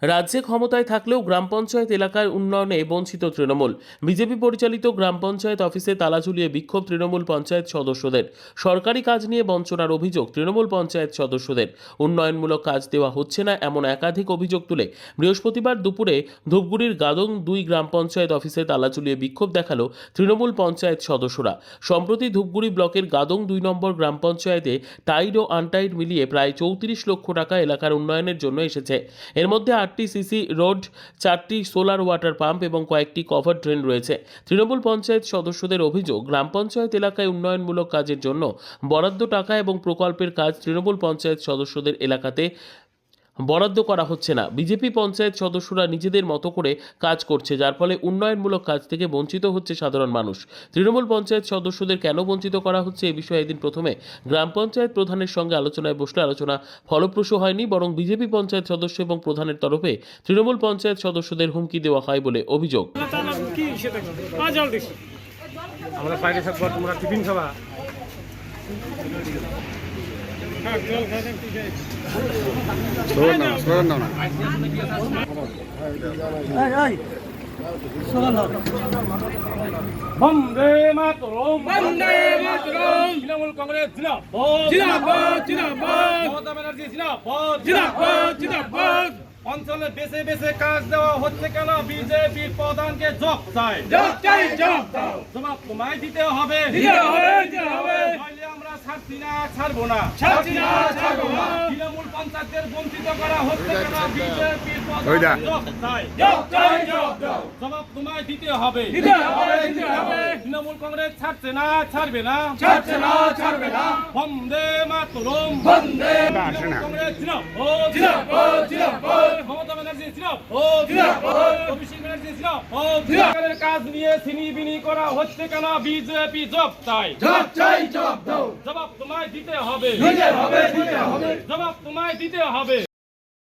রাজ্যে ক্ষমতায় থাকলেও গ্রাম পঞ্চায়েত এলাকার উন্নয়নে বঞ্চিত তৃণমূল। বিজেপি পরিচালিত গ্রাম পঞ্চায়েত অফিসে তালা ঝুলিয়ে বিক্ষোভ তৃণমূল পঞ্চায়েত সদস্যদের। সরকারি কাজ নিয়ে বঞ্চনার অভিযোগ তৃণমূল পঞ্চায়েত সদস্যদের। উন্নয়নমূলক কাজ দেওয়া হচ্ছে না এমন একাধিক অভিযোগ তুলে বৃহস্পতিবার দুপুরে ধূপগুড়ির গাদং 2 গ্রাম পঞ্চায়েত অফিসে তালা ঝুলিয়ে বিক্ষোভ দেখালো তৃণমূল পঞ্চায়েত সদস্যরা। সম্প্রতি ধূপগুড়ি ব্লকের গাদং 2 নম্বর গ্রাম পঞ্চায়েতে টাইড ও আনটাইড মিলিয়ে প্রায় 34 লক্ষ টাকা এলাকার উন্নয়নের জন্য এসেছে। এর মধ্যে 8টি সিসি রোড, 4টি সোলার ওয়াটার পাম্প এবং কয়েকটি কভার ড্রেন রয়েছে। তৃণমূল পঞ্চায়েত সদস্যদের অভিযোগ, গ্রাম পঞ্চায়েত এলাকায় উন্নয়নমূলক কাজের জন্য বরাদ্দ টাকা এবং প্রকল্পের কাজ তৃণমূল পঞ্চায়েত সদস্যদের এলাকাতে বরাদ্দ করা হচ্ছে না। বিজেপি পঞ্চায়েত সদস্যরা নিজেদের মতো করে কাজ করছে, যার ফলে উন্নয়নমূলক কাজ থেকে বঞ্চিত হচ্ছে সাধারণ মানুষ। তৃণমূল পঞ্চায়েত সদস্যদের কেন বঞ্চিত করা হচ্ছে এ বিষয়ে এদিন প্রথমে গ্রাম পঞ্চায়েত প্রধানের সঙ্গে আলোচনায় বসলে আলোচনা ফলপ্রসূ হয়নি, বরং বিজেপি পঞ্চায়েত সদস্য এবং প্রধানের তরফে তৃণমূল পঞ্চায়েত সদস্যদের হুমকি দেওয়া হয় বলে অভিযোগ। আমরা বাইরে থাকবো, তোমরা টিফিন খাবা। বন্দে মাতরম, বন্দে মাতরম। তৃণমূল কংগ্রেস জিন্দাবাদ, জিন্দাবাদ, জিন্দাবাদ। মমতা ব্যানার্জি জিন্দাবাদ, জিন্দাবাদ, জিন্দাবাদ। অঞ্চলে বেছে বেছে কাজ দেওয়া হচ্ছে কেন? বিজেপির প্রধানকে জবাব চাই, জবাব চাই, জবাব দাও। জবাব তোমায় দিতে হবে, দিতে হবে, দিতে হবে। নইলে আমরা ছাড়ছি না, ছাড়বো না, ছাড়ছি না, ছাড়বো না। তৃণমূল পঞ্চায়েতের বঞ্চিত করা হচ্ছে কেন? বিজেপির প্রধানকে জবাব চাই, জবাব চাই, জবাব দাও। জবাব তোমায় দিতে হবে, দিতে হবে, দিতে হবে। তৃণমূল কংগ্রেস ছাড়ছে না, ছাড়বে না, ছাড়ছে না, ছাড়বে না। বন্দে মাতরম, বন্দে মাতরম। কংগ্রেস জিন্দাবাদ, জিন্দাবাদ, জিন্দাবাদ। মমতা ব্যানার্জি জিন্দাবাদ, জিন্দাবাদ। অভিষেক ব্যানার্জি জিন্দাবাদ, জিন্দাবাদ। কাজ নিয়ে ছিনিবিনি করা হচ্ছে কেন? বিজেপি জবাব চাই, জবাব চাই, জবাব দাও। জবাব তোমায় দিতে হবে, দিতে হবে, দিতে হবে। জবাব তোমায় দিতে হবে।